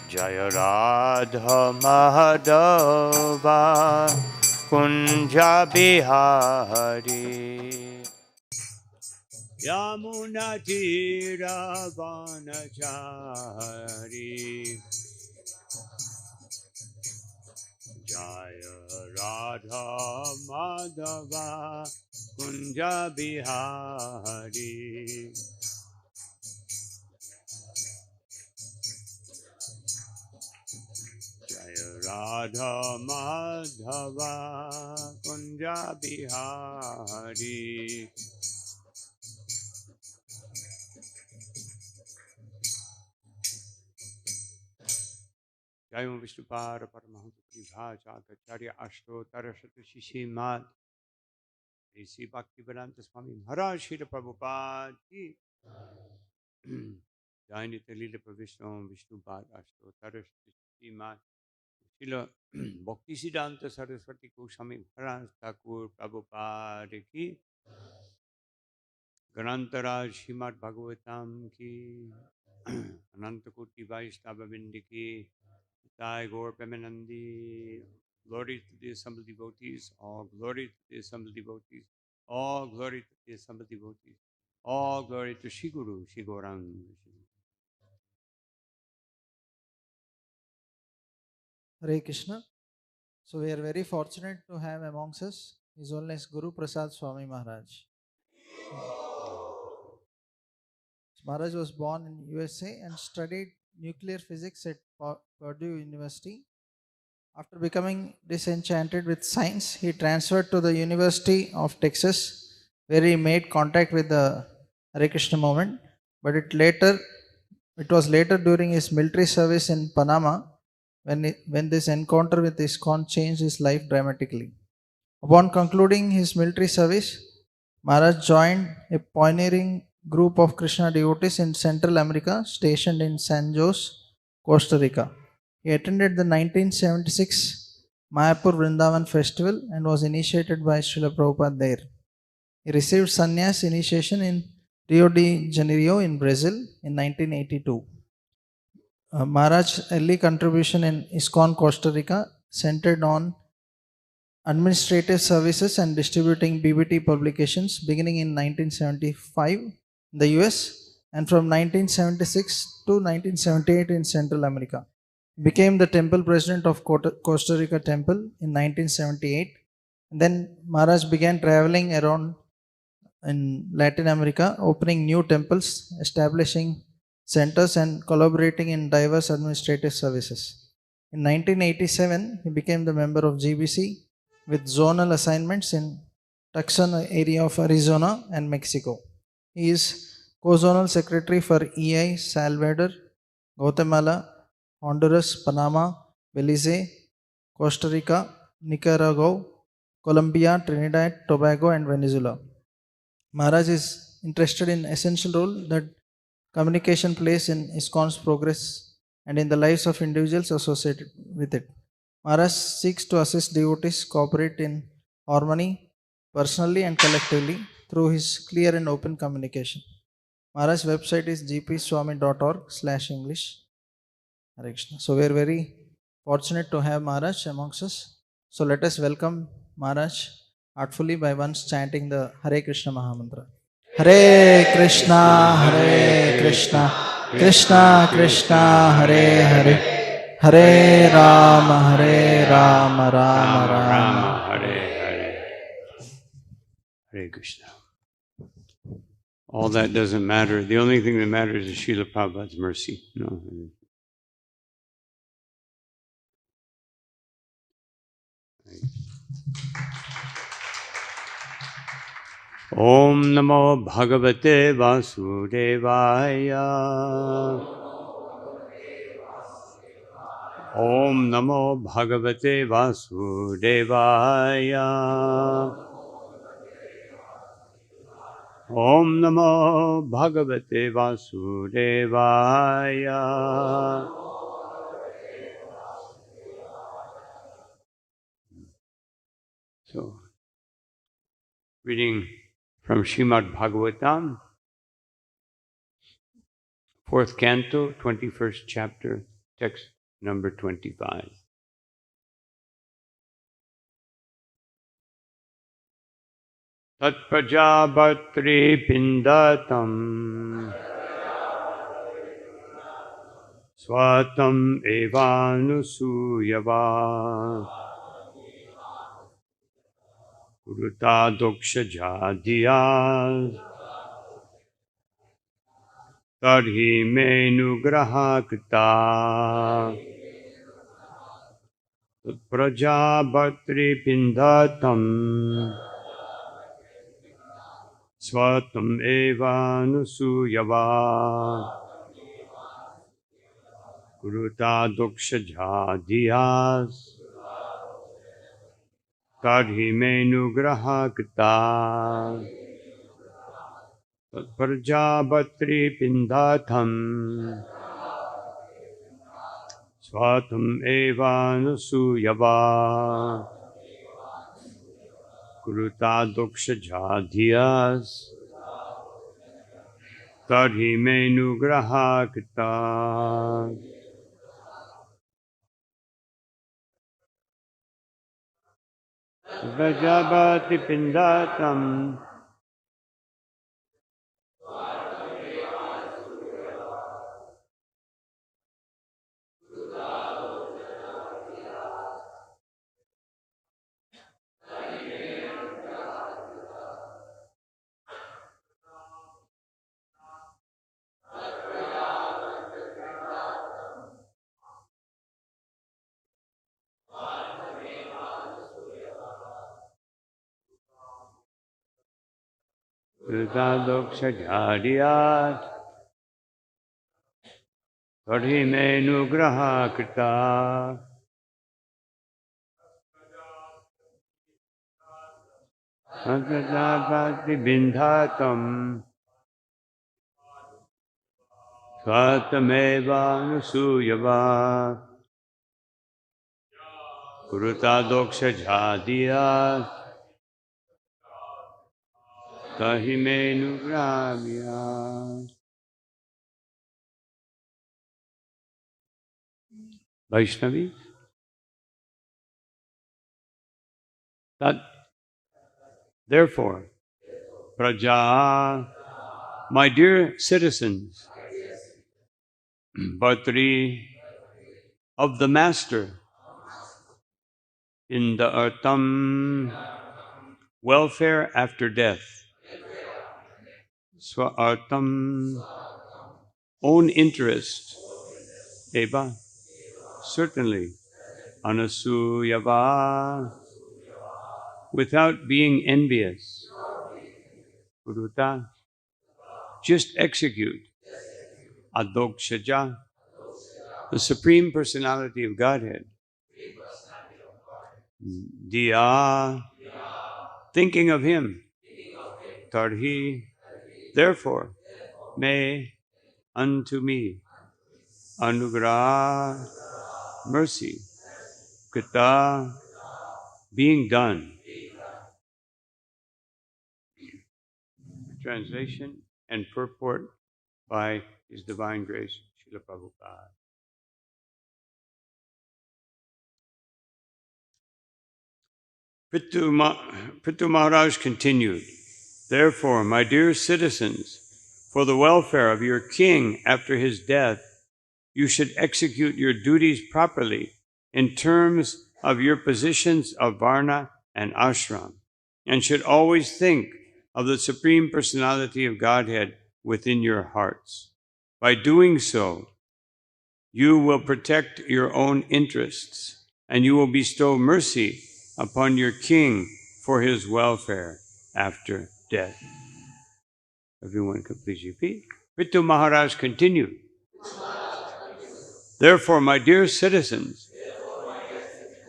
Jaya Radha Madhava Kunja Bihari Yamuna Tira Vanachari Jaya Radha Madhava Kunja Bihari Jaya Radha Madhava Kunja Bihari Jai Vishnupada Paramahamsa Pribhaja Acharya Ashtotara Shatashi Mat Sri Bhaktivedanta Swami Maharaj Srila Prabhupada Ki Jai Nitalila Pravishnu Vishnupada Ashtotara Shatashi Mat Srila Bhaktisiddhanta Saraswati Goswami Maharaj Thakur Prabhupada Ki Grantaraj Srimad Bhagavatam Ki Anantakoti Vaishnava Vindi Ki Jai Gaur Premanandi. Glory to the assembled devotees. All glory to the assembled devotees. All glory to the assembled devotees. All glory to Shri Guru, Shri Gaurang. Hare Krishna. So we are very fortunate to have amongst us His Holiness Guru Prasad Swami Maharaj. Maharaj was born in USA and studied nuclear physics at Purdue University. After becoming disenchanted with science, he transferred to the University of Texas, where he made contact with the Hare Krishna movement. But it was later during his military service in Panama when this encounter with ISKCON changed his life dramatically. Upon concluding his military service, Maharaj joined a pioneering group of Krishna devotees in Central America stationed in San Jose, Costa Rica. He attended the 1976 Mayapur Vrindavan festival and was initiated by Srila Prabhupada there. He received sannyas initiation in Rio de Janeiro in Brazil in 1982. Maharaj's early contribution in ISKCON Costa Rica centered on administrative services and distributing BBT publications beginning in 1975 in the US and from 1976 to 1978 in Central America. Became the temple president of Costa Rica Temple in 1978. And then Maharaj began traveling around in Latin America, opening new temples, establishing centers and collaborating in diverse administrative services. In 1987, he became the member of GBC with zonal assignments in Tucson area of Arizona and Mexico. He is co-zonal secretary for EI, Salvador, Guatemala, Honduras, Panama, Belize, Costa Rica, Nicaragua, Colombia, Trinidad, Tobago, and Venezuela. Maharaj is interested in essential role that communication plays in ISKCON's progress and in the lives of individuals associated with it. Maharaj seeks to assist devotees cooperate in harmony, personally and collectively, through his clear and open communication. Maharaj's website is gpswami.org/English. Hare Krishna. So we are very fortunate to have Maharaj amongst us. So let us welcome Maharaj artfully by once chanting the Hare Krishna Mahamantra. Hare Krishna, Hare Krishna, Krishna Krishna, Hare Hare, Hare Rama, Rama Rama. Hare Hare. Hare Krishna. All that doesn't matter. The only thing that matters is Srila Prabhupada's mercy. No. Om Namo Bhagavate Vasudevaya. Om Namo Bhagavate Vasudevaya. Om Namo Bhagavate Vasudevaya. So, reading from Srimad Bhagavatam, 4th Canto, 21st chapter, Text number 25. Tat prajabatri pindatam swatam evanusuyava kuruta doksha jadiyas tadhi menugrahakta tat prajabatri pindatam swatam evanusuyava kuruta doksha jadiyas tadhi menugrahakta tat prajabatri pindatam swatam evanusuyava kuruta doksha jadiyas tadhi menugrahakta. Prajapati pindatam kuruta doksha jadiyas tadhi menugrahakta. Prajapati bindatam swatameva nusuyava kuruta doksha jadiyas tahi menugrahya. Vaishnavi, that therefore, Praja, my dear citizens, Bhatri of the Master, in the artam, welfare after death, swa artam, own interest, eva, certainly, anasuyava, without being envious, kuruta, just execute, adokshaja, the Supreme Personality of Godhead, diya, thinking of Him, tarhi, therefore, may unto me, anugrah, mercy, kata, being done. Translation and purport by His Divine Grace, Srila Prabhupada. Prithu Maharaj continued, therefore, my dear citizens, for the welfare of your king after his death, you should execute your duties properly in terms of your positions of Varna and Ashram, and should always think of the Supreme Personality of Godhead within your hearts. By doing so, you will protect your own interests, and you will bestow mercy upon your king for his welfare after death. Everyone can please repeat. Prithu Maharaj continued. Therefore, my dear citizens,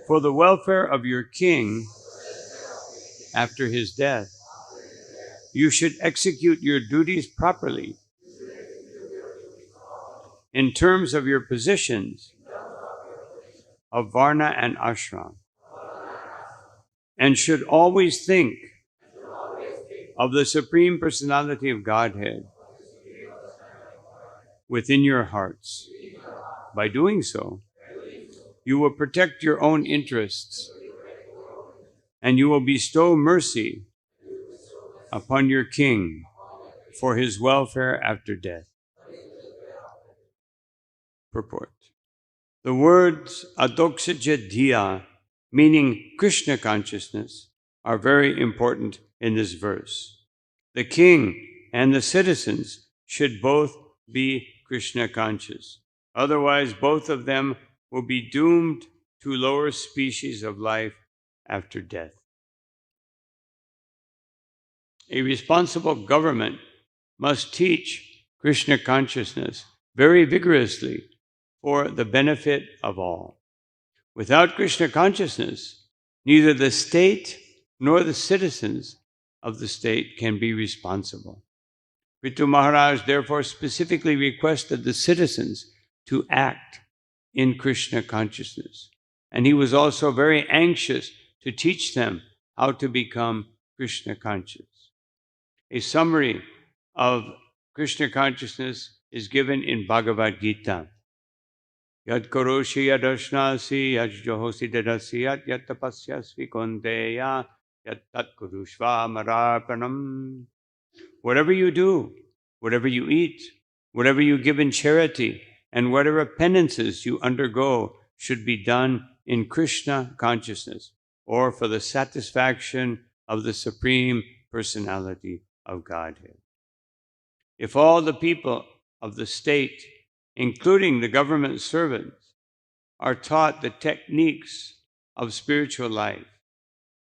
for the welfare of your king after his death, you should execute your duties properly in terms of your positions of Varna and Ashram, and should always think of the Supreme Personality of Godhead within your hearts. By doing so, you will protect your own interests and you will bestow mercy upon your king for his welfare after death. Purport. The words Adoksaja meaning Krishna consciousness, are very important in this verse. The king and the citizens should both be Krishna conscious. Otherwise, both of them will be doomed to lower species of life after death. A responsible government must teach Krishna consciousness very vigorously for the benefit of all. Without Krishna consciousness, neither the state nor the citizens of the state can be responsible. Prithu Maharaj therefore specifically requested the citizens to act in Krishna consciousness. And he was also very anxious to teach them how to become Krishna conscious. A summary of Krishna consciousness is given in Bhagavad Gita. Yad karoshi yadashnasi yajjohosi dadasi yat tapasyasvi konteya yat tat kurushva mararpanam. Whatever you do, whatever you eat, whatever you give in charity, and whatever penances you undergo should be done in Krishna consciousness or for the satisfaction of the Supreme Personality of Godhead. If all the people of the state, including the government servants, are taught the techniques of spiritual life,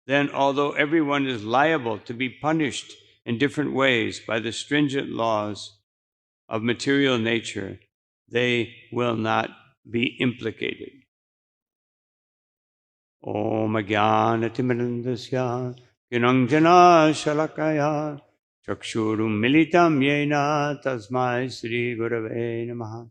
then although everyone is liable to be punished in different ways by the stringent laws of material nature, they will not be implicated. Om Ajnanatimidandasya Kinanjana Shalakaya Chakshurum Militam Yena Tasmai Sri Gurave Namaha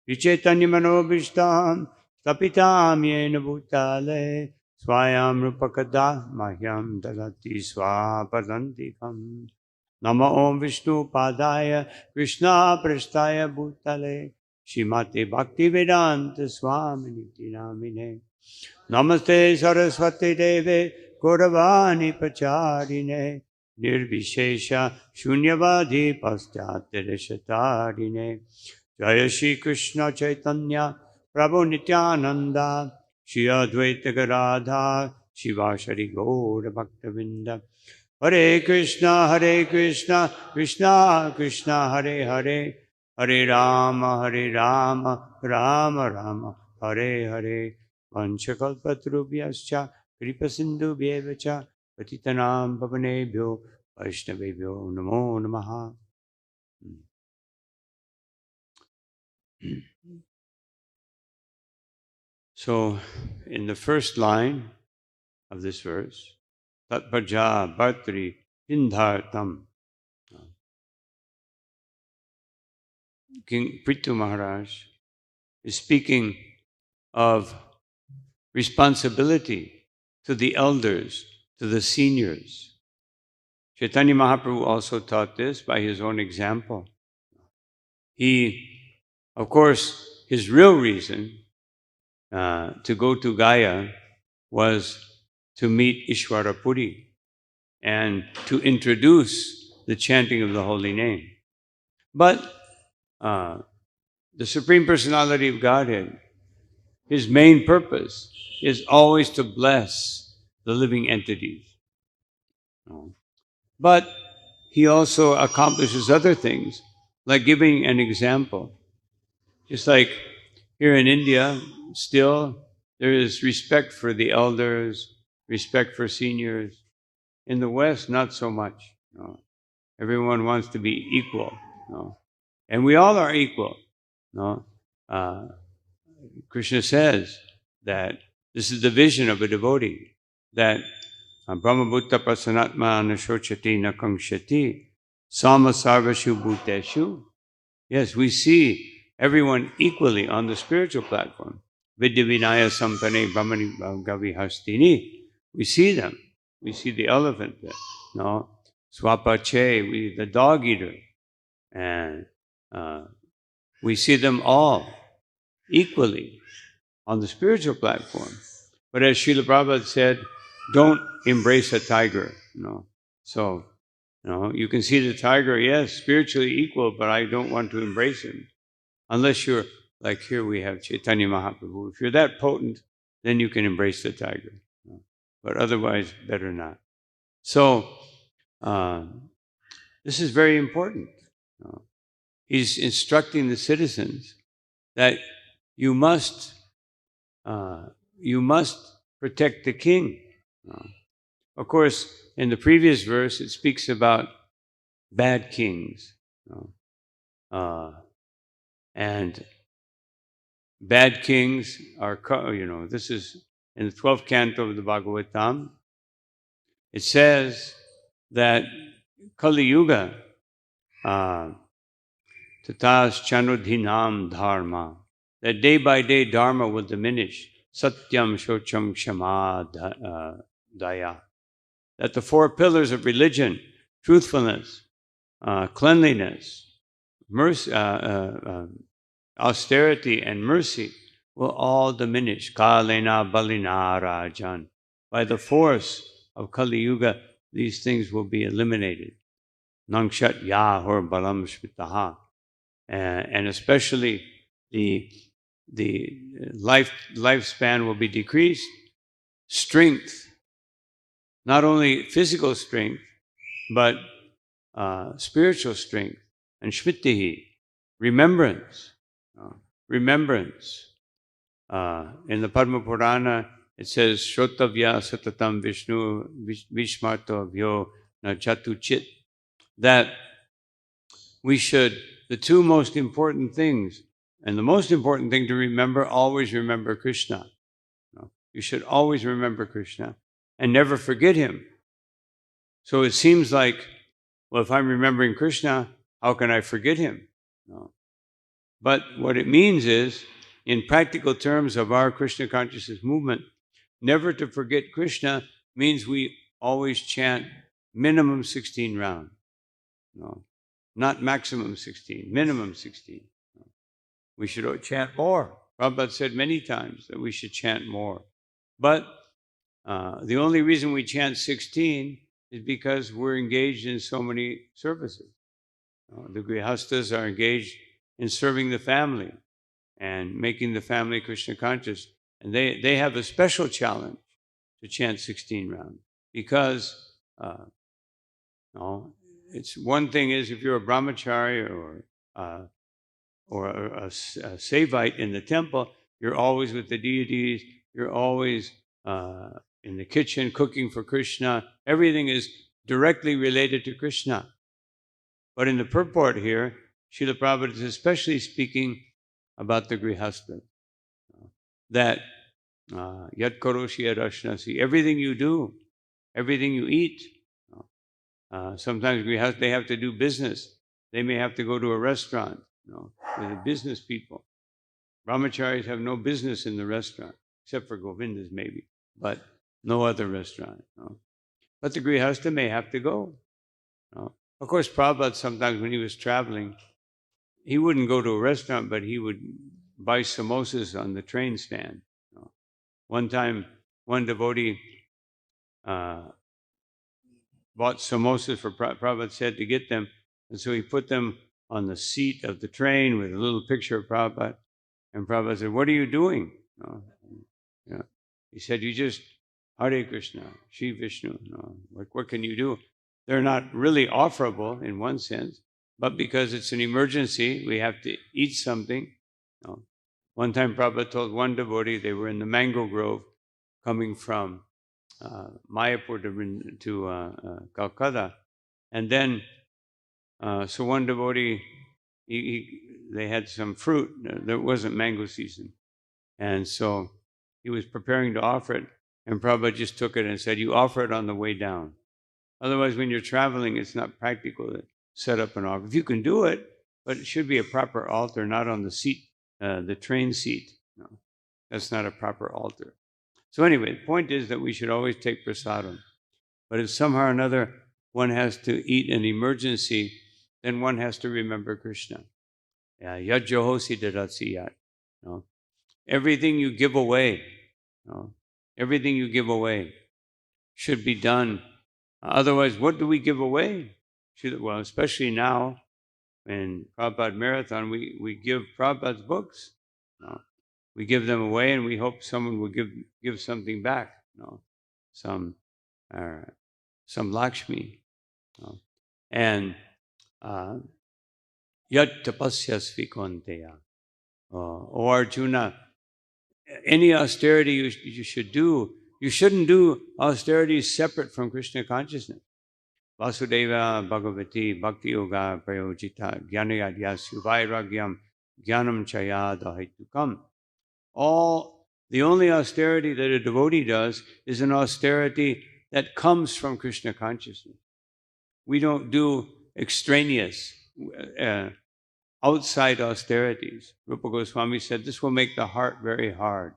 Vichaitanya Manobishtam Tapitam Yena Bhutale Swayam Rupakada Mahyam Dalati Swapadantikam Nama Om Vishnu Padaya Krishna Prasthaya Bhutale Shrimate Bhaktivedanta Swami Niti Namine Namaste Saraswati Deve Gauravani Pacharine Nirvishesha Shunyavadi Paschatyareshatarine Jaya Shri Krishna Chaitanya Prabhu Nityananda Shri Advaita Gadadhar Shivashari Gaura Bhaktavinda Hare Krishna Krishna Krishna Hare Hare Hare Rama Rama Rama Hare Hare Vanchakalpatrubhyascha Kripasindubhyevacha Patitanam Pavanebhyo Vaishnavebhyo Namo Namaha. So, in the first line of this verse, Tatpaja Bhartri Hindhartam, King Prithu Maharaj is speaking of responsibility to the elders, to the seniors. Chaitanya Mahaprabhu also taught this by his own example. He, of course, his real reason to go to Gaya was to meet Ishvara Puri and to introduce the chanting of the holy name. But the Supreme Personality of Godhead, his main purpose is always to bless the living entities. But he also accomplishes other things, like giving an example. Just like here in India, still there is respect for the elders, respect for seniors. In the West, not so much. Everyone wants to be equal. And we all are equal. Krishna says that this is the vision of a devotee, that Brahmabhutta prasanatma nashochati nakangshati sama sarvashu bhuteshu. Yes, we see everyone equally on the spiritual platform. Vidya vinaya sampane brahmani gavi hastini. We see them. We see the elephant there. Swapache, the dog eater. And we see them all. equally on the spiritual platform. But as Srila Prabhupada said, don't embrace a tiger. So, you can see the tiger, yes, spiritually equal, but I don't want to embrace him. Unless you're, like here we have Chaitanya Mahaprabhu. If you're that potent, then you can embrace the tiger. But otherwise, better not. So, this is very important. He's instructing the citizens that you must protect the king. Of course, in the previous verse, it speaks about bad kings. And bad kings are, this is in the 12th canto of the Bhagavatam. It says that Kaliyuga, tatas chanudhinam dharma, that day by day dharma will diminish. Satyam shocham kshama daya. That the four pillars of religion, truthfulness, cleanliness, mercy, austerity, and mercy will all diminish. Kalena balina rajan. By the force of Kali Yuga, these things will be eliminated. Nangshat yahor balam shvitaha. And especially the lifespan will be decreased. Strength, not only physical strength, but spiritual strength. And shvitihi, remembrance. Remembrance. In the Padma Purana, it says, Shrotavya satatam Vishnu vishmarto vyo na chatu chit. That we should, the two most important things, and the most important thing to remember, always remember Krishna. You should always remember Krishna and never forget him. So it seems like, well, if I'm remembering Krishna, how can I forget him? No. But what it means is, in practical terms of our Krishna Consciousness movement, never to forget Krishna means we always chant minimum 16 rounds. No, not maximum 16, minimum 16. We should chant more. Prabhupada said many times that we should chant more. But the only reason we chant 16 is because we're engaged in so many services. The Grihastas are engaged in serving the family and making the family Krishna conscious. And they have a special challenge to chant 16 rounds because it's one thing is if you're a brahmachari or a Sevite in the temple, you're always with the deities, you're always in the kitchen cooking for Krishna. Everything is directly related to Krishna. But in the purport here, Srila Prabhupada is especially speaking about the Grihastha. That yat karoshi arashnasi, everything you do, everything you eat. Sometimes they have to do business. They may have to go to a restaurant, with the business people. Brahmacharis have no business in the restaurant, except for Govinda's maybe, but no other restaurant. But the Grihastha may have to go. Of course, Prabhupada sometimes when he was traveling, he wouldn't go to a restaurant, but he would buy samosas on the train stand. One time, one devotee bought samosas for Prabhupada said to get them, and so he put them on the seat of the train with a little picture of Prabhupada. And Prabhupada said, "What are you doing?" He said, "You just Hare Krishna, Shri Vishnu. What can you do?" They're not really offerable in one sense, but because it's an emergency, we have to eat something. One time Prabhupada told one devotee, they were in the mango grove coming from Mayapur to Calcutta. And then, so one devotee, they had some fruit. There wasn't mango season. And so he was preparing to offer it. And Prabhupada just took it and said, "You offer it on the way down. Otherwise, when you're traveling, it's not practical to set up an altar. If you can do it, but it should be a proper altar, not on the seat, the train seat. No, that's not a proper altar." So anyway, the point is that we should always take prasadam. But if somehow or another one has to eat an emergency, then one has to remember Krishna. Yad Johosi Dadatsi Yat. everything you give away, everything you give away should be done. Otherwise, what do we give away? Well, especially now in Prabhupada Marathon, we give Prabhupada's books. We give them away, and we hope someone will give something back. Some Lakshmi. And Yat tapasya svikonteya. O Arjuna, any austerity you should do, you shouldn't do austerities separate from Krishna consciousness. Vasudeva Bhagavati Bhakti Yoga Prayojita Jnanayadyasu Vairagyam Jnanam Chaya Dahaitukam. The only austerity that a devotee does is an austerity that comes from Krishna consciousness. We don't do extraneous, outside austerities. Rupa Goswami said this will make the heart very hard.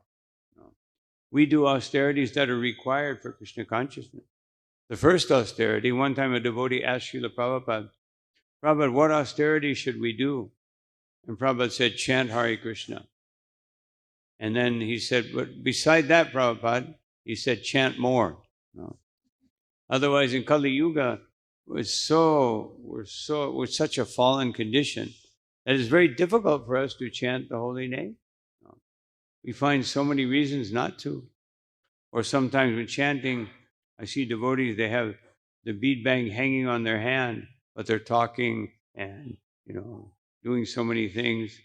We do austerities that are required for Krishna consciousness. The first austerity, one time a devotee asked Srila Prabhupada, what austerity should we do? And Prabhupada said, chant Hare Krishna. And then he said, but beside that, Prabhupada, he said, chant more. Otherwise, in Kaliyuga, we're such a fallen condition that it's very difficult for us to chant the holy name. We find so many reasons not to. Or sometimes when chanting, I see devotees, they have the bead bang hanging on their hand, but they're talking and, doing so many things.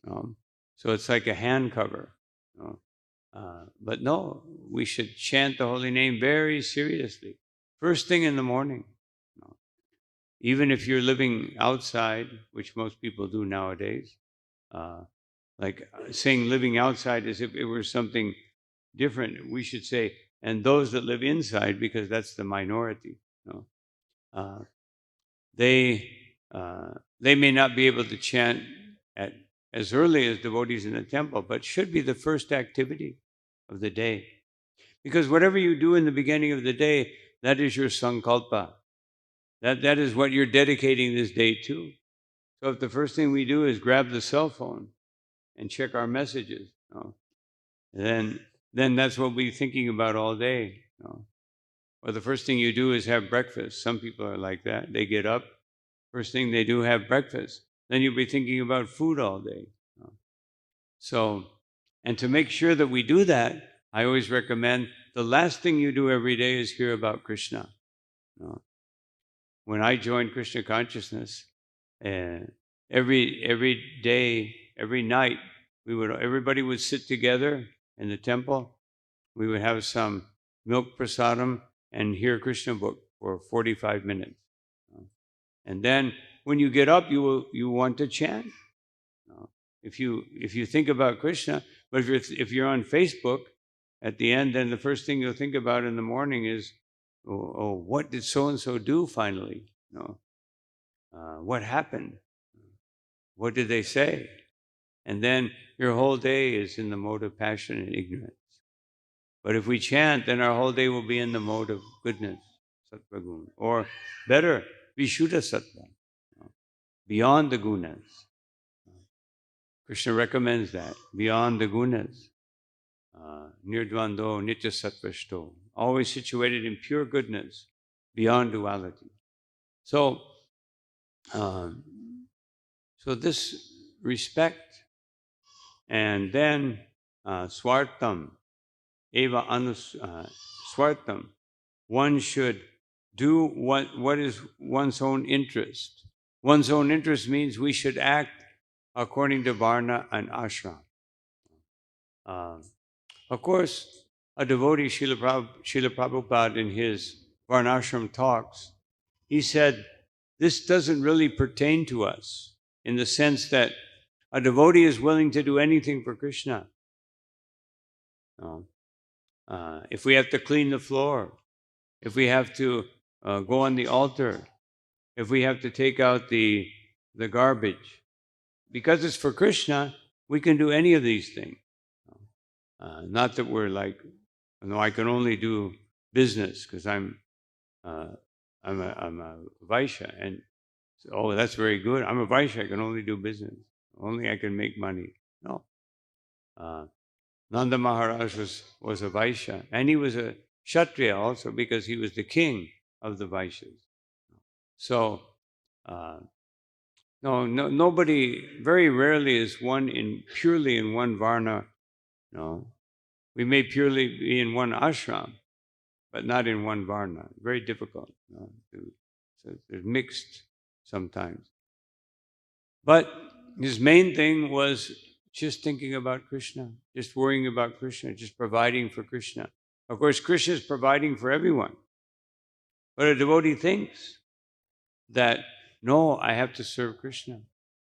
So it's like a hand cover. But no, we should chant the holy name very seriously. First thing in the morning. Even if you're living outside, which most people do nowadays, like saying living outside as if it were something different, we should say, and those that live inside, because that's the minority. They may not be able to chant as early as devotees in the temple, but should be the first activity of the day. Because whatever you do in the beginning of the day, that is your sankalpa. That is what you're dedicating this day to. So if the first thing we do is grab the cell phone and check our messages, then that's what we're thinking about all day. Or the first thing you do is have breakfast. Some people are like that. They get up, first thing they do, have breakfast. Then you'll be thinking about food all day. So, and to make sure that we do that, I always recommend the last thing you do every day is hear about Krishna. When I joined Krishna Consciousness, every day, every night, everybody would sit together in the temple. We would have some milk prasadam and hear Krishna book for 45 minutes. And then when you get up, you want to chant. If you think about Krishna, but if you're on Facebook at the end, then the first thing you'll think about in the morning is, what did so and so do finally? What happened? What did they say? And then your whole day is in the mode of passion and ignorance. But if we chant, then our whole day will be in the mode of goodness, sattva guna, or better, vishuddha sattva, beyond the gunas. Krishna recommends that, beyond the gunas. Nirdvando nitya sattvashto, always situated in pure goodness, beyond duality. So this respect, and then swartam, eva swartam, one should do what is one's own interest. One's own interest means we should act according to varna and ashram. Of course, a devotee, Srila Prabhupada, in his Varnashram talks, he said, this doesn't really pertain to us in the sense that a devotee is willing to do anything for Krishna. If we have to clean the floor, if we have to go on the altar, if we have to take out the garbage, because it's for Krishna, we can do any of these things. Not that we're like, no, I can only do business because I'm a Vaishya, and so, that's very good. I'm a Vaishya, I can only do business. Only I can make money. No. Nanda Maharaj was a Vaishya, and he was a Kshatriya also because he was the king of the Vaishyas. So, nobody, very rarely is one purely in one Varna. No, we may purely be in one ashram, but not in one Varna. Very difficult. So they're mixed sometimes. But his main thing was just thinking about Krishna, just worrying about Krishna, just providing for Krishna. Of course, Krishna is providing for everyone. But a devotee thinks that, no, I have to serve Krishna.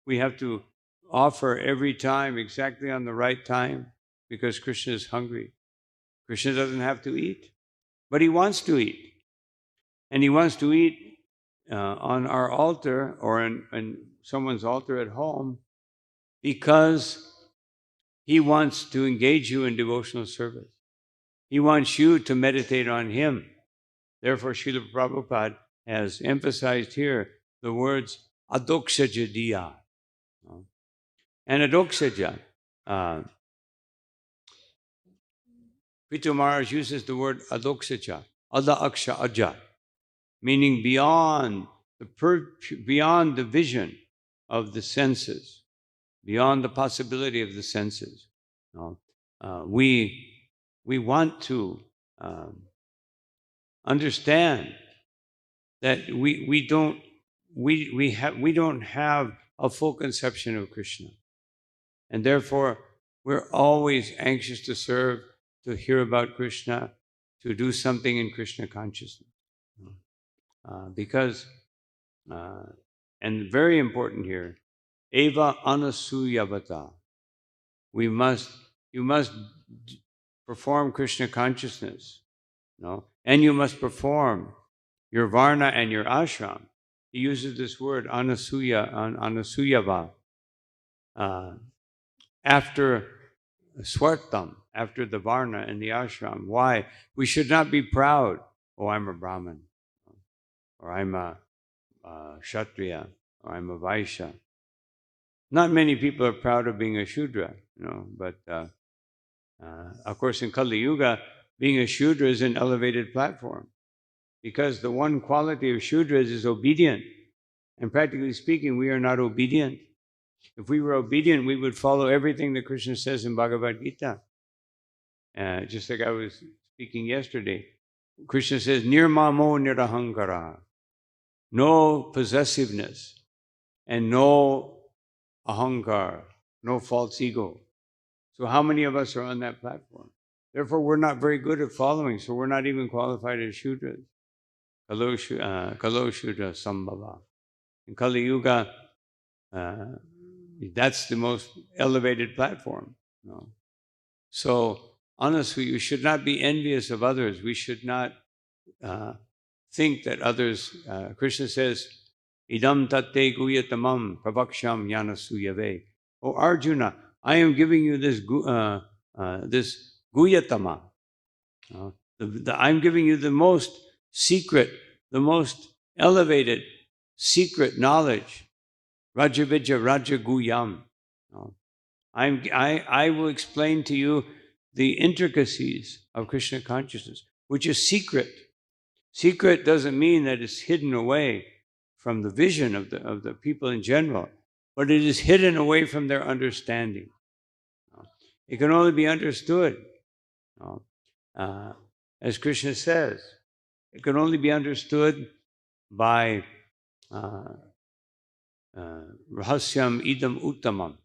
We have to offer every time exactly on the right time because Krishna is hungry. Krishna doesn't have to eat, but he wants to eat. And he wants to eat on our altar or in someone's altar at home because he wants to engage you in devotional service. He wants you to meditate on him. Therefore, Srila Prabhupada has emphasized here the words adokshaja diya. And adokshaja, Prithu Maharaj uses the word adokshaja, ada aksha aja, meaning beyond the vision of the senses, beyond the possibility of the senses. We want to understand that we don't have a full conception of Krishna, and therefore we're always anxious to serve, to hear about Krishna, to do something in Krishna consciousness, because and very important here, eva anasuyavata. You must perform Krishna consciousness, and you must perform your varna and your ashram. He uses this word anasuyava after swartam, after the varna and the ashram. Why? We should not be proud. Oh, I'm a Brahmin, or I'm a Kshatriya, or I'm a Vaishya. Not many people are proud of being a Shudra, but of course in Kaliyuga, being a Shudra is an elevated platform because the one quality of Shudras is obedient. And practically speaking, we are not obedient. If we were obedient, we would follow everything that Krishna says in Bhagavad Gita. Just like I was speaking yesterday, Krishna says, Nirmamo nirahankara, no possessiveness and no ahankar, no false ego. So how many of us are on that platform? Therefore, we're not very good at following, so we're not even qualified as Shudras. Kalo Shudra Sambhava. In Kali Yuga, that's the most elevated platform. So, honestly, we should not be envious of others. We should not think that others, Krishna says, idam tatte guyatamam prabhaksham yanasuyave. Oh, Arjuna, I am giving you this guyatama. I'm giving you the most secret, the most elevated secret knowledge. Rajavijja Raja Guyam. I will explain to you the intricacies of Krishna consciousness, which is secret. Secret doesn't mean that it's hidden away from the vision of the people in general, but it is hidden away from their understanding. It can only be understood, as Krishna says, it can only be understood by rahasyam idam uttamam.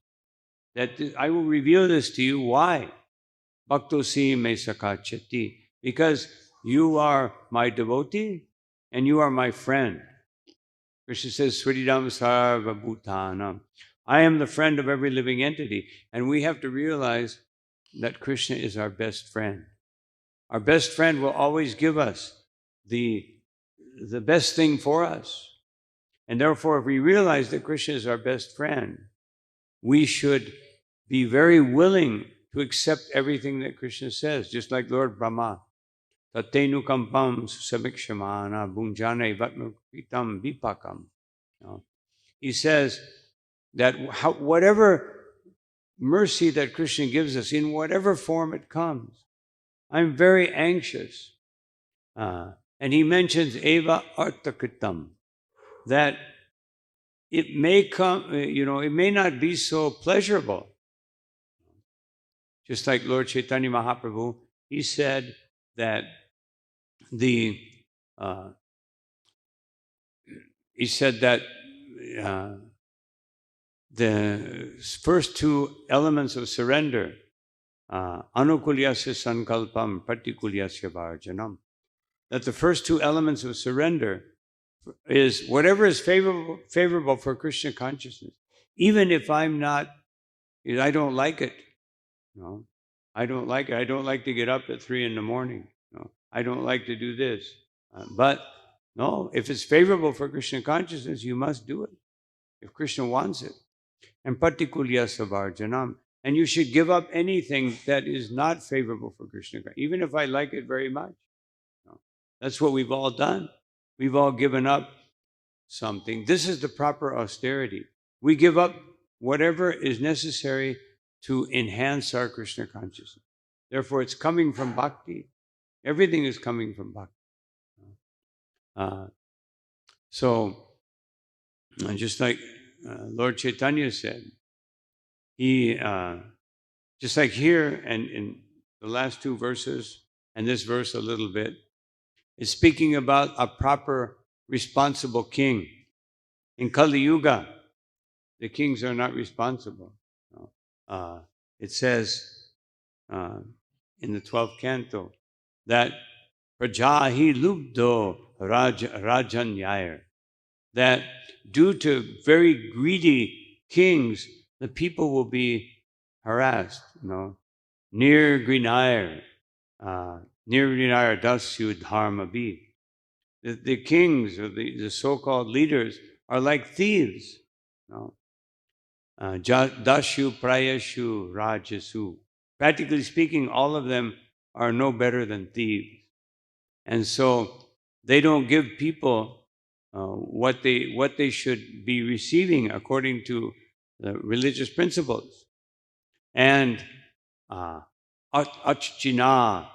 That I will reveal this to you. Why? Bhaktosi me sakachati. Because you are my devotee and you are my friend. Krishna says, Sridham sarva bhutanam. I am the friend of every living entity. And we have to realize that Krishna is our best friend. Our best friend will always give us the best thing for us. And therefore, if we realize that Krishna is our best friend, we should be very willing to accept everything that Krishna says, just like Lord Brahma. Tatenu kampam samikshamana bhunjane vatmukritam vipakam. He says that whatever mercy that Krishna gives us in whatever form it comes. I'm very anxious. And he mentions eva artakritam, that it may come, it may not be so pleasurable. Just like Lord Chaitanya Mahaprabhu, he said that the first two elements of surrender, anukulyasya sankalpam patikulyasya varjanam, that the first two elements of surrender is whatever is favorable for Krishna consciousness. Even if I don't like it. I don't like it. I don't like to get up at 3 a.m. I don't like to do this. But no, if it's favorable for Krishna consciousness, you must do it. If Krishna wants it. And patikulya savarjanam. And you should give up anything that is not favorable for Krishna, even if I like it very much. That's what we've all done. We've all given up something. This is the proper austerity. We give up whatever is necessary to enhance our Krishna consciousness. Therefore, it's coming from bhakti. Everything is coming from bhakti. So, just like Lord Chaitanya said, he, just like here and in the last two verses, and this verse a little bit, is speaking about a proper, responsible king. In Kaliyuga, the kings are not responsible. It says in the 12th canto that prajahi lubdo rajanyayar, that due to very greedy kings, the people will be harassed. Nirgrinayar dasyu dharma bi. The kings or the so-called leaders are like thieves. Dashu prayashu rajasu. Practically speaking, all of them are no better than thieves. And so they don't give people what they should be receiving according to the religious principles. And achchina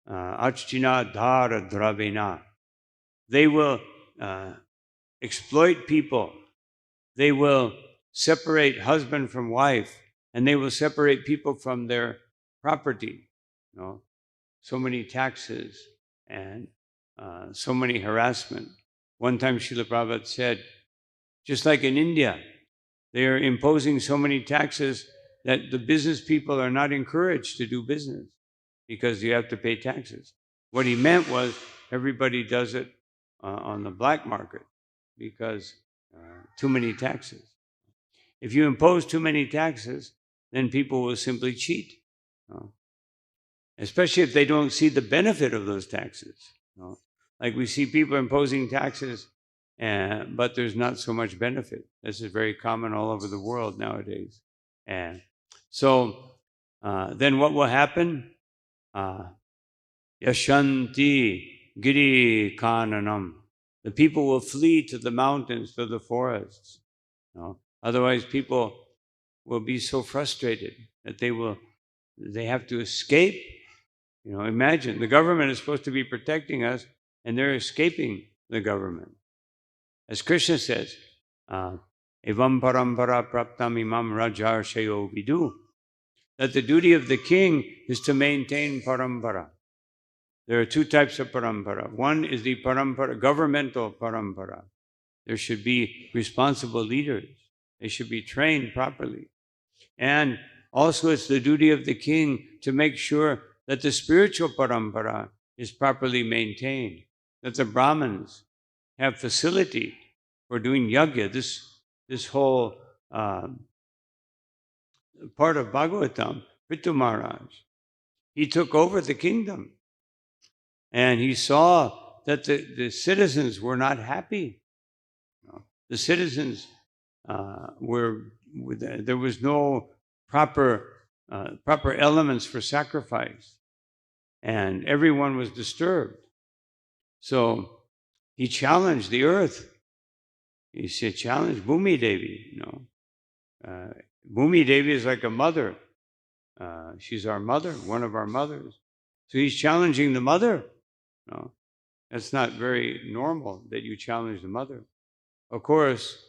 dhara dravena. They will exploit people. They will separate husband from wife, and they will separate people from their property. So many taxes and so many harassment. One time Srila Prabhupada said, just like in India, they are imposing so many taxes that the business people are not encouraged to do business because you have to pay taxes. What he meant was everybody does it on the black market because too many taxes. If you impose too many taxes, then people will simply cheat, especially if they don't see the benefit of those taxes. Like we see people imposing taxes, but there's not so much benefit. This is very common all over the world nowadays. And so then what will happen? Yashanti giri kananam. The people will flee to the mountains, to the forests. Otherwise, people will be so frustrated that they have to escape. Imagine the government is supposed to be protecting us, and they're escaping the government. As Krishna says, evam parampara praptam imam rajarshayo vidu, that the duty of the king is to maintain parampara. There are two types of parampara. One is the parampara, governmental parampara. There should be responsible leaders. They should be trained properly. And also it's the duty of the king to make sure that the spiritual parampara is properly maintained, that the Brahmins have facility for doing yajna. This whole part of Bhagavatam, Prithu Maharaj, he took over the kingdom and he saw that the citizens were not happy. The citizens there was no proper elements for sacrifice, and everyone was disturbed. So he challenged the earth. He said, challenge Bhumi Devi, Bhumi Devi is like a mother. She's our mother, one of our mothers. So he's challenging the mother. No, that's not very normal that you challenge the mother. Of course,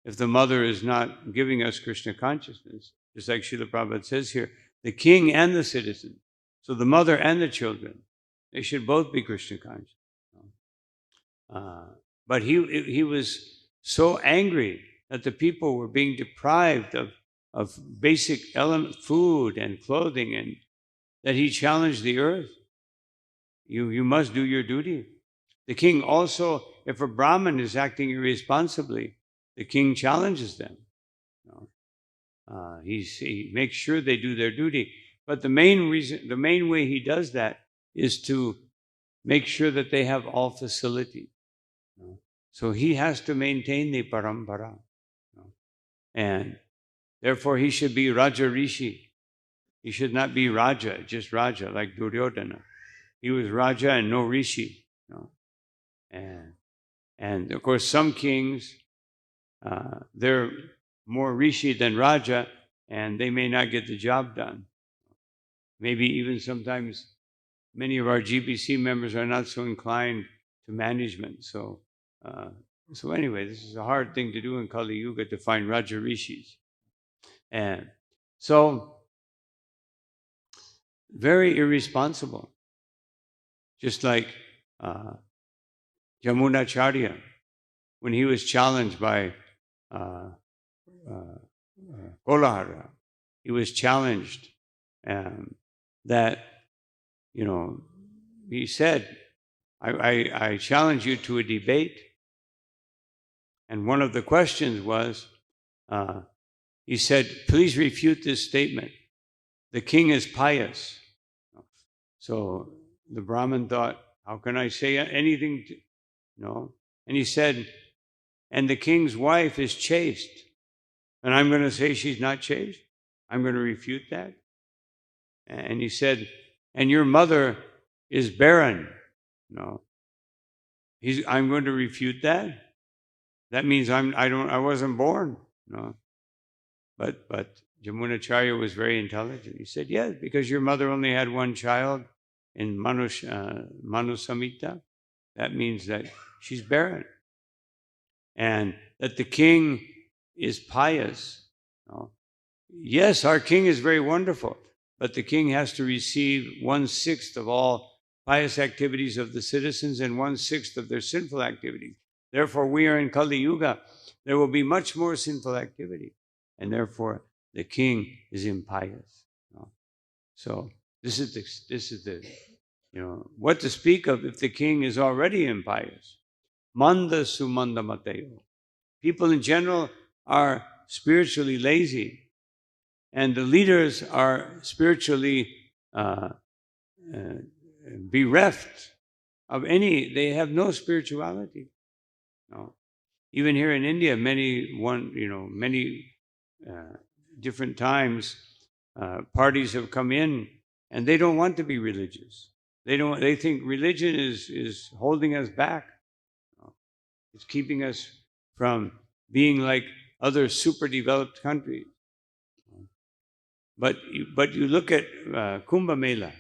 if the mother is not giving us Krishna consciousness, just like Srila Prabhupada says here, the king and the citizen, so the mother and the children, they should both be Krishna conscious. But he was so angry that the people were being deprived of basic element, food and clothing, and that he challenged the earth. You must do your duty. The king also, if a Brahmin is acting irresponsibly, the king challenges them. He makes sure they do their duty. But the main way he does that is to make sure that they have all facility. So he has to maintain the parampara. And therefore he should be Raja Rishi. He should not be Raja, just Raja, like Duryodhana. He was Raja and no Rishi. And of course, some kings, they're more Rishi than Raja, and they may not get the job done. Maybe even sometimes many of our GBC members are not so inclined to management. So anyway, this is a hard thing to do in Kaliyuga, to find Raja Rishis. And so, very irresponsible. Just like Jamunacharya, when he was challenged by Kolahara, he was challenged that, he said, I challenge you to a debate. And one of the questions was, he said, please refute this statement. The king is pious. So the Brahmin thought, how can I say anything? No. And he said, and the king's wife is chaste. And I'm going to say she's not chaste? I'm going to refute that? And he said, and your mother is barren. No. I'm going to refute that? That means I wasn't born. No. But Jamunacharya was very intelligent. He said, yes, because your mother only had one child in Manusamhita. That means that she's barren. And that the king is pious. No. Yes, our king is very wonderful, but the king has to receive 1/6 of all pious activities of the citizens and 1/6 of their sinful activities. Therefore, we are in Kali Yuga. There will be much more sinful activity, and therefore the king is impious. So this is the what to speak of if the king is already impious. Manda sumanda mateo. People in general are spiritually lazy, and the leaders are spiritually bereft of any. They have no spirituality. No. Even here in India, many different times, parties have come in, and they don't want to be religious. They think religion is holding us back. It's keeping us from being like other super developed countries. But you look at Kumbh Mela,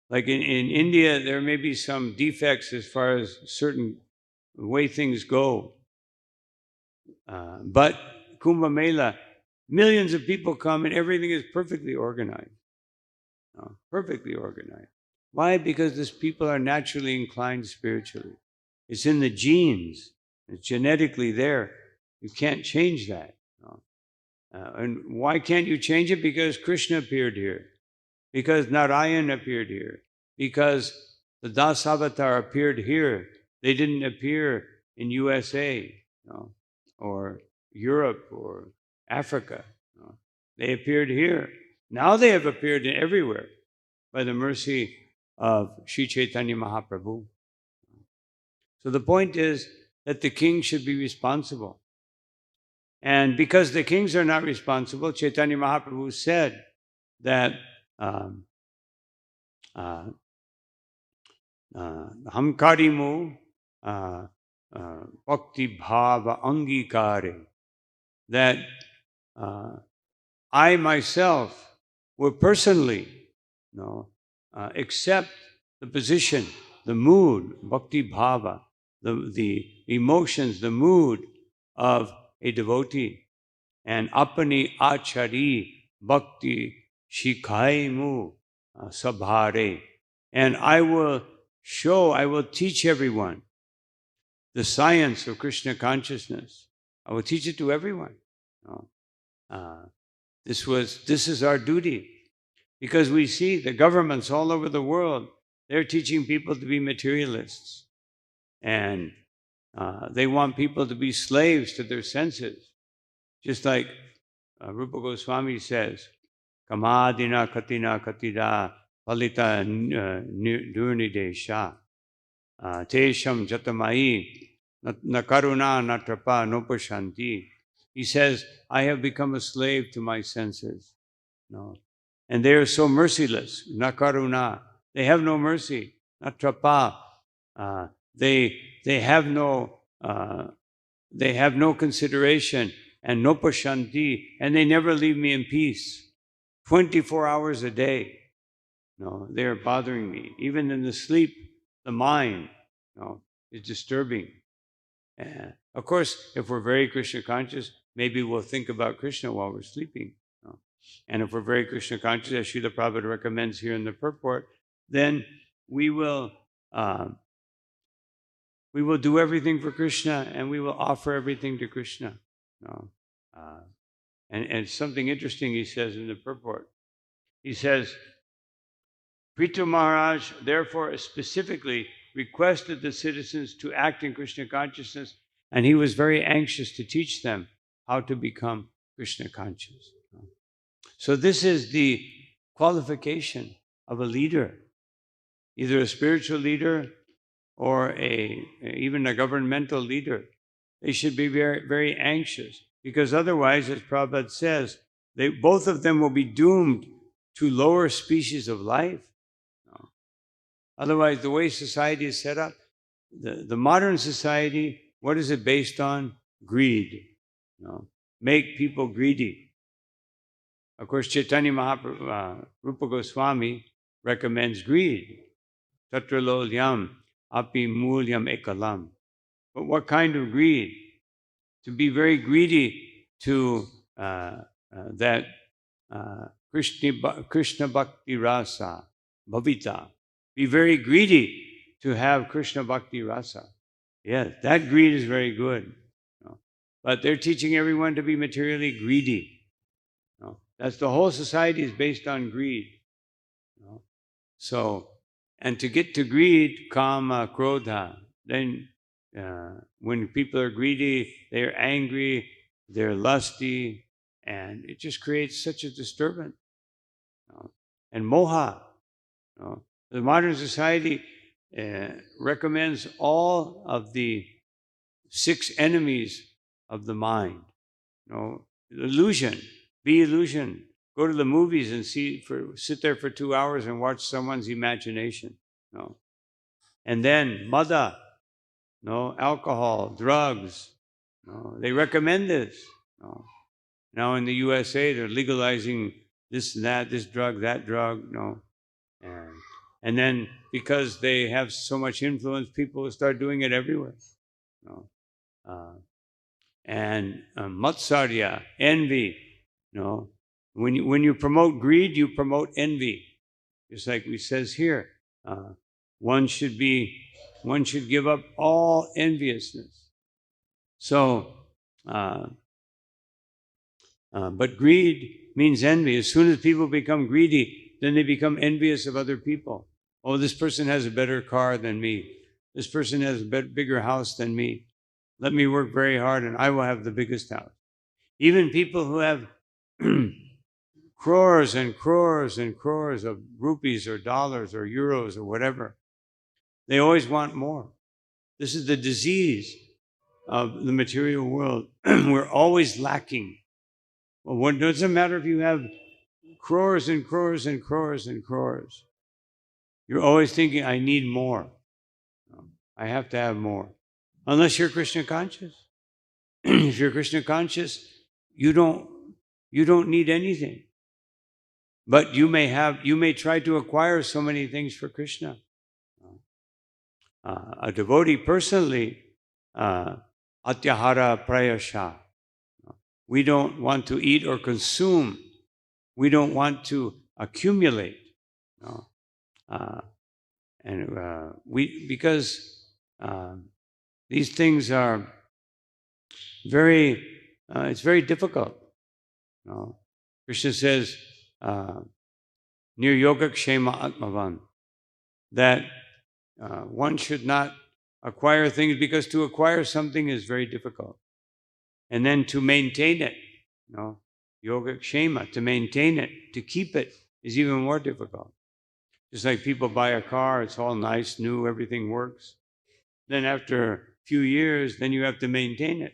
like in India, there may be some defects as far as certain way things go. But Kumbh Mela, millions of people come and everything is perfectly organized. Perfectly organized. Why? Because these people are naturally inclined spiritually. It's in the genes. It's genetically there. You can't change that. And why can't you change it? Because Krishna appeared here. Because Narayan appeared here. Because the Dasavatar appeared here. They didn't appear in USA, or Europe or Africa. They appeared here. Now they have appeared everywhere by the mercy of Sri Chaitanya Mahaprabhu. So the point is that the king should be responsible. And because the kings are not responsible, Chaitanya Mahaprabhu said that Hamkarimu Bhakti Bhava Angikare, that I myself will personally accept the position, the mood, bhakti bhava, the emotions, the mood of a devotee. And apani achari bhakti shikaimu sabhare. And I will teach everyone the science of Krishna consciousness. I will teach it to everyone. This is our duty. Because we see the governments all over the world, they're teaching people to be materialists. And they want people to be slaves to their senses. Just like Rupa Goswami says, Kamadina katina katida palita durnidesha tesham jatamai nakaruna natrapa nopashanti. He says, I have become a slave to my senses. No. And they are so merciless. Nakaruna. They have no mercy. Natrapa. They have no consideration, and no pashanti, and they never leave me in peace. 24 hours a day. No, they are bothering me. Even in the sleep, the mind is disturbing. Of course, if we're very Krishna conscious, maybe we'll think about Krishna while we're sleeping. And if we're very Krishna conscious, as Srila Prabhupada recommends here in the purport, then we will do everything for Krishna, and we will offer everything to Krishna. And something interesting he says in the purport. He says, Prithu Maharaj therefore specifically requested the citizens to act in Krishna consciousness, and he was very anxious to teach them how to become Krishna conscious. So this is the qualification of a leader, either a spiritual leader or even a governmental leader. They should be very, very anxious, because otherwise, as Prabhupada says, both of them will be doomed to lower species of life. Otherwise, the way society is set up, the modern society, what is it based on? Greed. Make people greedy. Of course, Chaitanya Mahaprabhu, Rupa Goswami recommends greed. Tatra lolyam api mulyam ekalam. But what kind of greed? To be very greedy to that Krishna Bhakti Rasa, Bhavita. Be very greedy to have Krishna Bhakti Rasa. Yes, that greed is very good. But they're teaching everyone to be materially greedy. That's the whole society is based on greed. So, and to get to greed, kama, krodha, then when people are greedy, they're angry, they're lusty, and it just creates such a disturbance. And moha. The modern society recommends all of the 6 enemies of the mind. Illusion, be illusion. Go to the movies and sit there for 2 hours and watch someone's imagination. And then mada, alcohol, drugs. They recommend this. Now in the USA, they're legalizing this and that, this drug, that drug. And then because they have so much influence, people will start doing it everywhere. And matsarya, envy. When you promote greed, you promote envy. Just like it says here, one should give up all enviousness. So, but greed means envy. As soon as people become greedy, then they become envious of other people. Oh, this person has a better car than me. This person has a bigger house than me. Let me work very hard and I will have the biggest house. Even people who have crores and crores and crores of rupees or dollars or euros or whatever, they always want more. This is the disease of the material world. We're always lacking. Well, it doesn't matter if you have crores and crores and crores and crores. You're always thinking, I need more. I have to have more. Unless you're Krishna conscious. If you're Krishna conscious, you don't You don't need anything. But you may try to acquire so many things for Krishna. A devotee personally, atyahara prayasha. We don't want to eat or consume. We don't want to accumulate. Because these things are it's very difficult. Krishna says, near Yogakshema Atmavan, that one should not acquire things, because to acquire something is very difficult. And then to maintain it, Yogakshema, to maintain it, to keep it, is even more difficult. Just like people buy a car, it's all nice, new, everything works. Then after a few years, then you have to maintain it.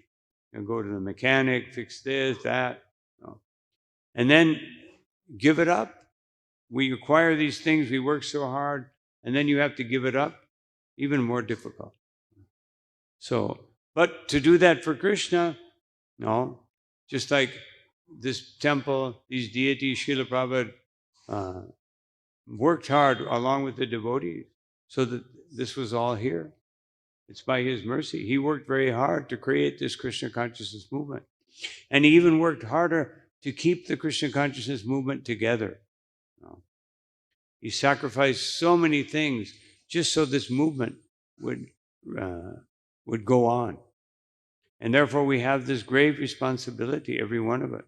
You go to the mechanic, fix this, that. And then give it up. We acquire these things, we work so hard, and then you have to give it up. Even more difficult. So, but to do that for Krishna, just like this temple, these deities, Srila Prabhupada worked hard along with the devotees, so that this was all here. It's by his mercy. He worked very hard to create this Krishna Consciousness movement. And he even worked harder to keep the Krishna Consciousness movement together. He sacrificed so many things just so this movement would go on. And therefore we have this grave responsibility, every one of us,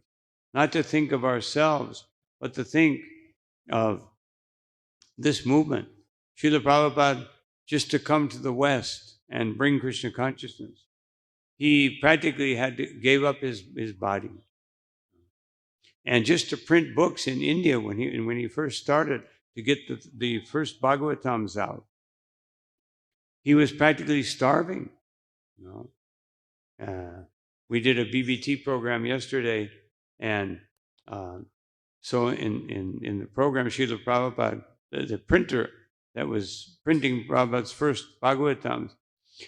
not to think of ourselves, but to think of this movement. Srila Prabhupada, just to come to the West and bring Krishna consciousness, he practically gave up his body. And just to print books in India when he first started to get the first Bhagavatams out, he was practically starving. We did a BBT program yesterday, and so in the program, Srila Prabhupada, the printer that was printing Prabhupada's first Bhagavatams,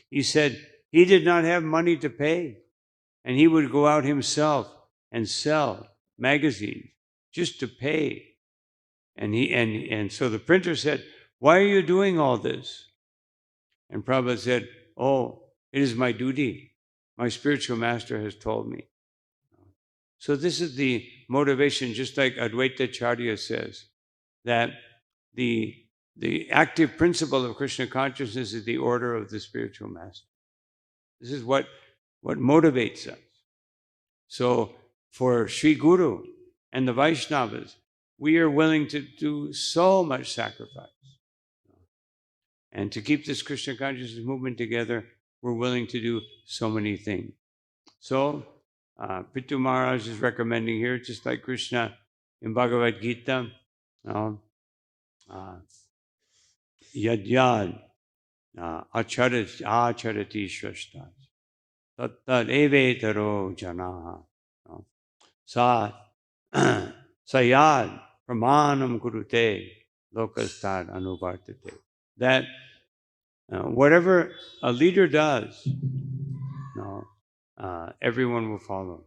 he said he did not have money to pay, and he would go out himself and sell magazines just to pay. And so the printer said, "Why are you doing all this?" And Prabhupada said, "Oh, it is my duty. My spiritual master has told me." So this is the motivation, just like Advaita Acharya says, that the active principle of Krishna consciousness is the order of the spiritual master. This is what motivates us. So for Sri Guru and the Vaishnavas, we are willing to do so much sacrifice. And to keep this Krishna consciousness movement together, we're willing to do so many things. So, Prithu Maharaj is recommending here, just like Krishna in Bhagavad Gita, yad yad acharati shrashtas tat evetaro janaha sa sayad pramanam kurute lokastad anuvartate. That whatever a leader does, everyone will follow.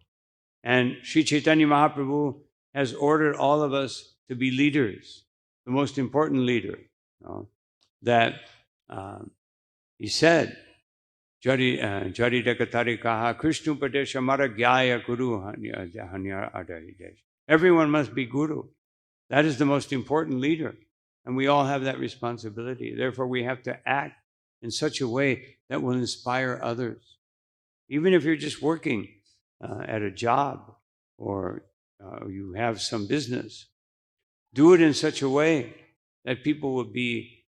And Sri Chaitanya Mahaprabhu has ordered all of us to be leaders, the most important leader. That he said, Jari Dakatari Kaha Krishna Padesha Mara Gyaya Guru Hanya Adaridesh. Everyone must be Guru. That is the most important leader. And we all have that responsibility. Therefore, we have to act in such a way that will inspire others. Even if you're just working at a job or you have some business, do it in such a way that people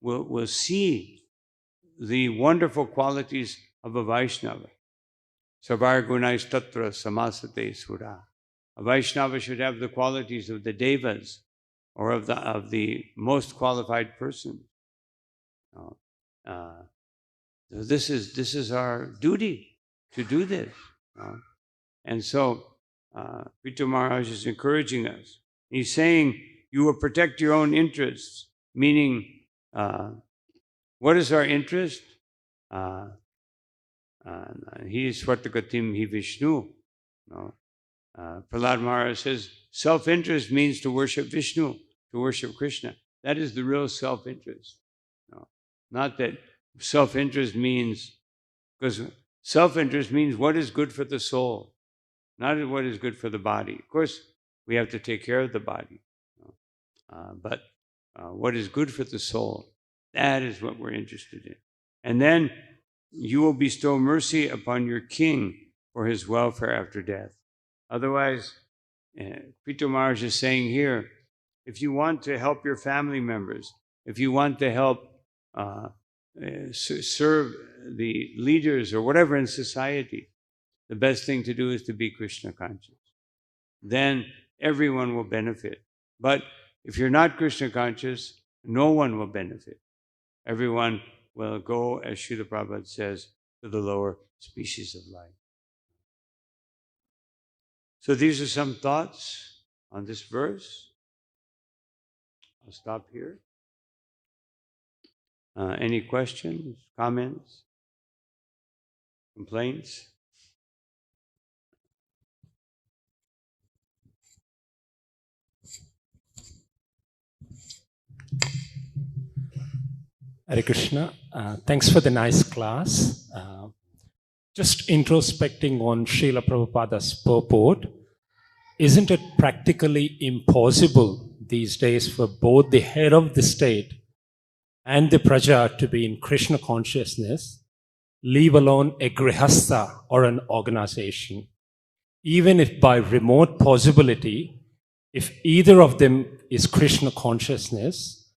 will see the wonderful qualities of a Vaishnava. Savar gunais tatra samasate sura. A Vaishnava should have the qualities of the Devas, or of the most qualified person. This is our duty to do this. And so Prithu Maharaj is encouraging us. He's saying you will protect your own interests, meaning what is our interest? He is Swartagatim, he Vishnu. Prahlad Maharaj says, self-interest means to worship Vishnu, to worship Krishna. That is the real self-interest. No, not that self-interest means, because self-interest means what is good for the soul, not what is good for the body. Of course, we have to take care of the body, but what is good for the soul, that is what we're interested in. And then you will bestow mercy upon your king for his welfare after death. Otherwise, Pito Maharaj is saying here, if you want to help your family members, if you want to help serve the leaders or whatever in society, the best thing to do is to be Krishna conscious. Then everyone will benefit. But if you're not Krishna conscious, no one will benefit. Everyone will go, as Srila Prabhupada says, to the lower species of life. So these are some thoughts on this verse. I'll stop here. Any questions, comments, complaints? Hare Krishna. Thanks for the nice class. Just introspecting on Srila Prabhupada's purport, isn't it practically impossible these days for both the head of the state and the praja to be in Krishna consciousness, leave alone a grihastha or an organization? Even if by remote possibility, if either of them is Krishna consciousness,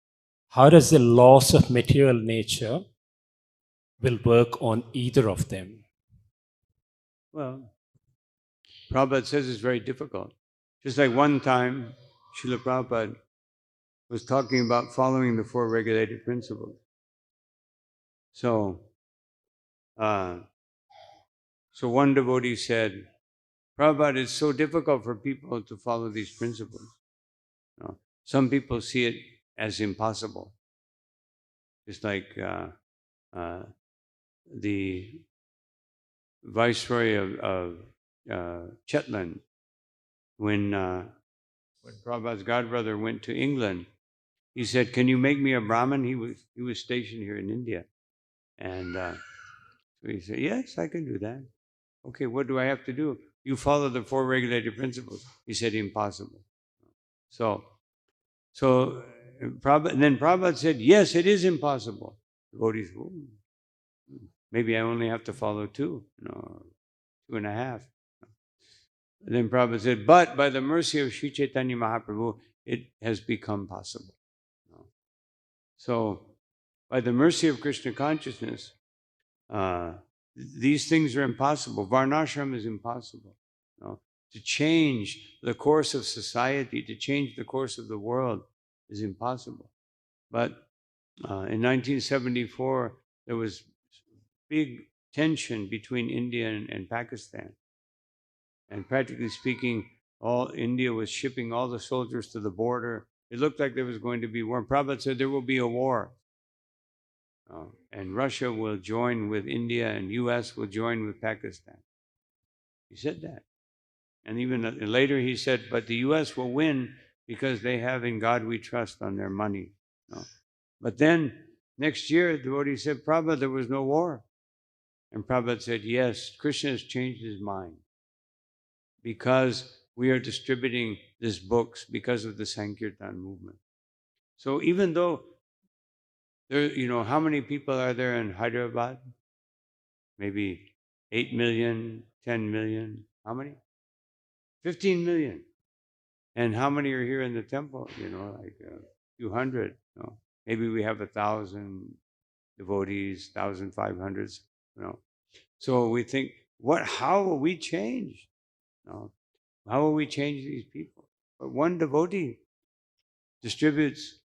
how does the laws of material nature will work on either of them? Well, Prabhupada says it's very difficult. Just like one time, Srila Prabhupada was talking about following the four regulated principles. So one devotee said, Prabhupada, it's so difficult for people to follow these principles. Some people see it as impossible. It's like the viceroy of Shetland, when Prabhupada's godbrother went to England, he said, can you make me a Brahmin? He was stationed here in India. And so he said, yes, I can do that. Okay, what do I have to do? You follow the four regulated principles. He said, impossible. So then Prabhupada said, yes, it is impossible. The devotees, maybe I only have to follow 2, 2.5. And then Prabhupada said, but by the mercy of Sri Chaitanya Mahaprabhu, it has become possible. So, by the mercy of Krishna consciousness, these things are impossible. Varnashram is impossible. To change the course of society, to change the course of the world is impossible. But in 1974, there was big tension between India and Pakistan. And practically speaking, all India was shipping all the soldiers to the border. It looked like there was going to be war. Prabhupada said there will be a war. And Russia will join with India and US will join with Pakistan. He said that. And even later he said, but the US will win because they have in God we trust on their money. But then next year, the devotee said, Prabhupada, there was no war. And Prabhupada said, yes, Krishna has changed his mind because we are distributing these books because of the Sankirtan movement. So even though there, how many people are there in Hyderabad? Maybe 8 million, 10 million. How many? 15 million. And how many are here in the temple? Like a few hundred. Maybe we have 1,000 devotees, 1,500. So we think, how will we change? How will we change these people? But one devotee distributes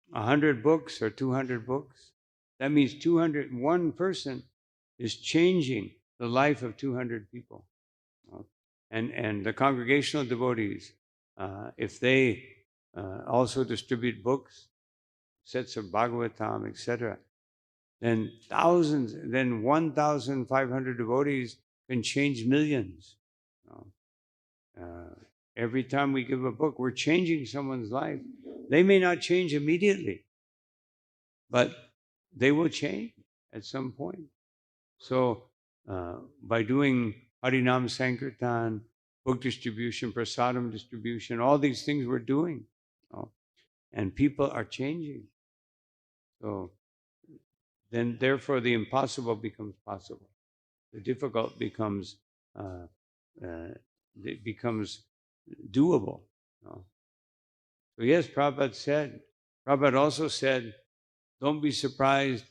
100 books or 200 books. That means 1 person is changing the life of 200 people. And the congregational devotees, if they also distribute books, sets of Bhagavatam, etc., then 1,500 devotees can change millions. Every time we give a book, we're changing someone's life. They may not change immediately, but they will change at some point. So by doing Harinam Sankirtan, book distribution, prasadam distribution, all these things we're doing, and people are changing. So then therefore the impossible becomes possible. The difficult becomes it becomes doable. So yes, Prabhupada also said, don't be surprised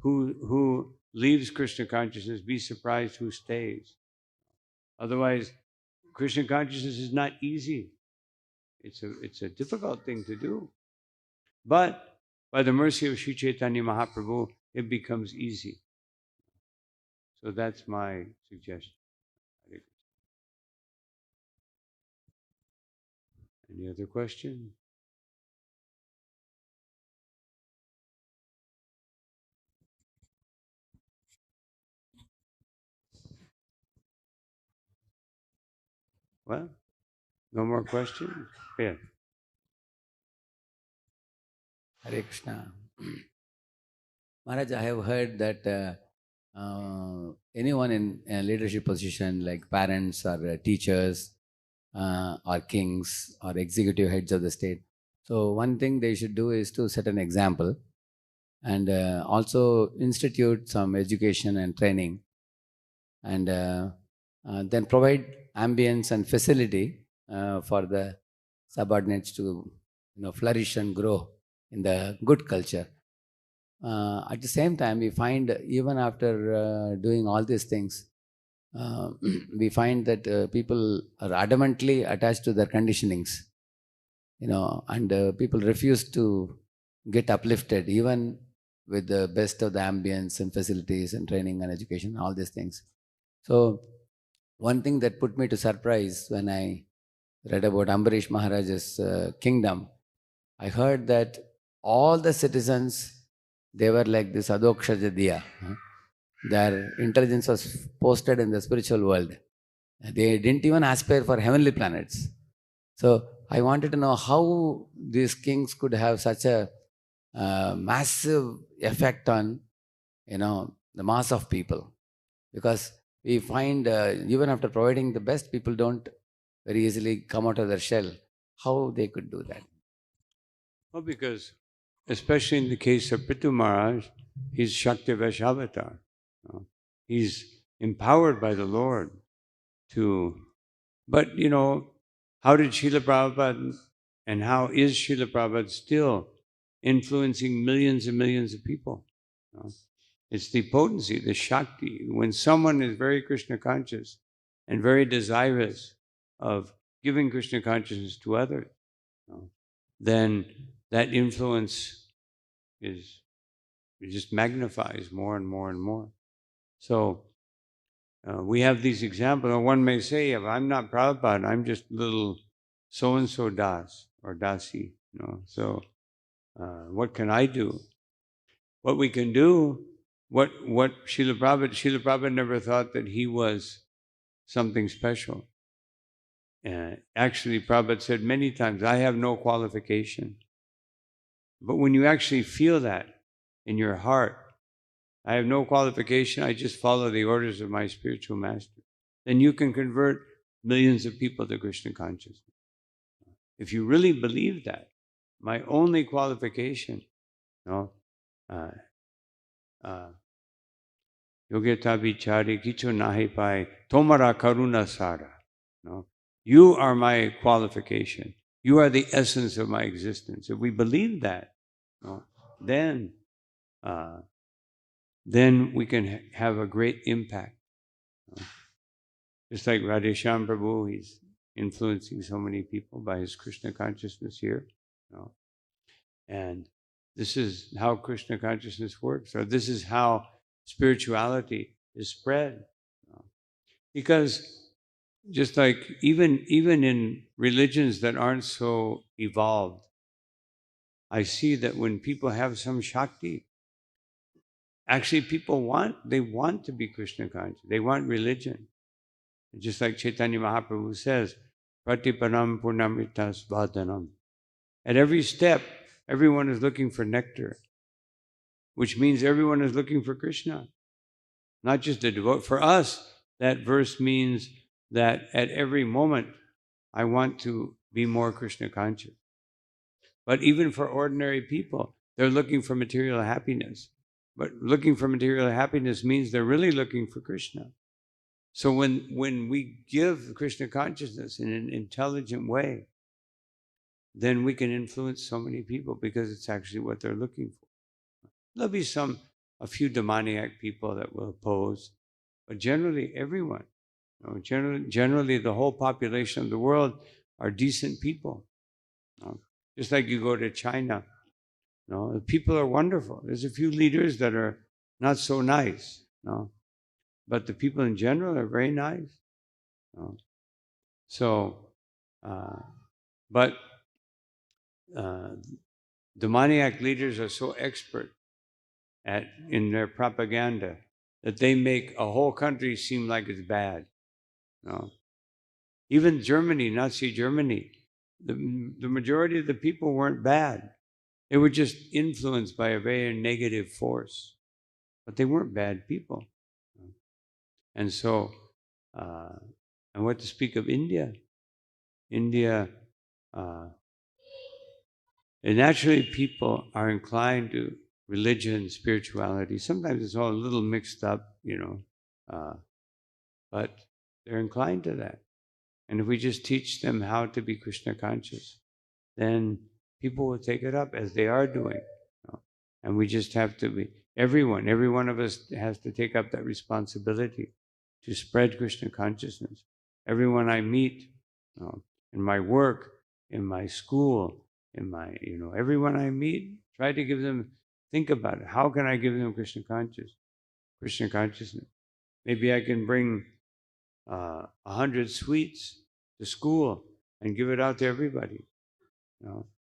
who leaves Krishna consciousness, be surprised who stays. Otherwise, Krishna consciousness is not easy. It's a difficult thing to do. But by the mercy of Sri Chaitanya Mahaprabhu, it becomes easy. So that's my suggestion. Any other questions? Well, no more questions? Yeah. Hare Krishna. Maharaj, I have heard that anyone in a leadership position like parents or teachers or kings or executive heads of the state, so one thing they should do is to set an example and also institute some education and training and then provide ambience and facility for the subordinates to flourish and grow in the good culture. At the same time, we find even after doing all these things, we find that people are adamantly attached to their conditionings, and people refuse to get uplifted even with the best of the ambience and facilities and training and education, all these things. So one thing that put me to surprise when I read about Ambarish Maharaj's kingdom, I heard that all the citizens, they were like this Adokshaja Diya. Their intelligence was posted in the spiritual world. They didn't even aspire for heavenly planets. So I wanted to know how these kings could have such a massive effect on, the mass of people. Because we find even after providing the best, people don't very easily come out of their shell. How they could do that? Well, because especially in the case of Prithu Maharaj, he's Shakti Vaishavatar. He's empowered by the Lord to, but how did Srila Prabhupada and how is Srila Prabhupada still influencing millions and millions of people? It's the potency, the Shakti. When someone is very Krishna conscious and very desirous of giving Krishna consciousness to others, then that influence it just magnifies more and more and more. So we have these examples. One may say, I'm not Prabhupada, I'm just little so-and-so das or dasi. So what can I do? What we can do, what Srila Prabhupada never thought that he was something special. Actually, Prabhupada said many times, I have no qualification. But when you actually feel that in your heart, I have no qualification, I just follow the orders of my spiritual master, then you can convert millions of people to Krishna consciousness. If you really believe that, my only qualification, Yogeta vichari kicho nahi pai, tomara karuna sara. You are my qualification. You are the essence of my existence. If we believe that, then we can have a great impact. Just like Radheshyam Prabhu, he's influencing so many people by his Krishna consciousness here. And this is how Krishna consciousness works, or this is how spirituality is spread. Because just like even in religions that aren't so evolved, I see that when people have some Shakti, actually people want to be Krishna conscious. They want religion. Just like Chaitanya Mahaprabhu says, Pratipanam Purnamitas Vadhanam. At every step, everyone is looking for nectar, which means everyone is looking for Krishna. Not just the devote. For us, that verse means that at every moment, I want to be more Krishna conscious. But even for ordinary people, they're looking for material happiness. But looking for material happiness means they're really looking for Krishna. So when we give Krishna consciousness in an intelligent way, then we can influence so many people because it's actually what they're looking for. There'll be a few demoniac people that will oppose, but generally everyone, generally the whole population of the world are decent people. Just like you go to China, the people are wonderful. There's a few leaders that are not so nice, but the people in general are very nice. But demoniac leaders are so expert in their propaganda that they make a whole country seem like it's bad. Even Germany, Nazi Germany, the majority of the people weren't bad. They were just influenced by a very negative force, but they weren't bad people. And so, and what to speak of India? India, naturally people are inclined to religion, spirituality. Sometimes it's all a little mixed up, but they're inclined to that. And if we just teach them how to be Krishna conscious, then people will take it up as they are doing. And we just have to be, every one of us has to take up that responsibility to spread Krishna consciousness. Everyone I meet, in my work, in my school, everyone I meet, try to give them, think about it. How can I give them Krishna consciousness? Maybe I can bring 100 sweets to school and give it out to everybody,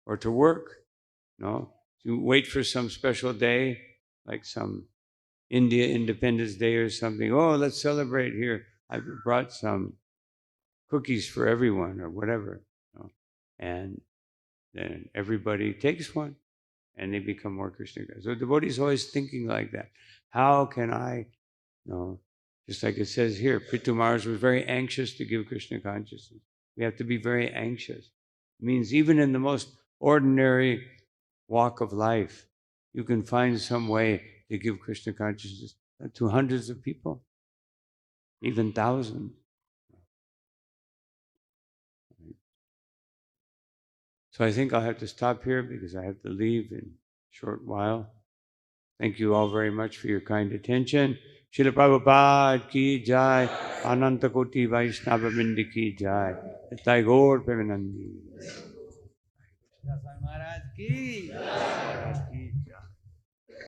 or to work, to wait for some special day, like some India Independence Day or something. Oh, let's celebrate here. I brought some cookies for everyone or whatever. And then everybody takes one and they become more Krishna conscious. So the devotee is always thinking like that. How can I, just like it says here, Prithu Maharaj was very anxious to give Krishna consciousness. We have to be very anxious. It means even in the most ordinary walk of life, you can find some way to give Krishna consciousness to hundreds of people, even thousands. So I think I'll have to stop here because I have to leave in a short while. Thank you all very much for your kind attention. Srila Prabhupada ki jai, Ananta Koti Vaishnava Vrinda ki jai, Nitai Gaur Premanandi. Maharaj ki jai.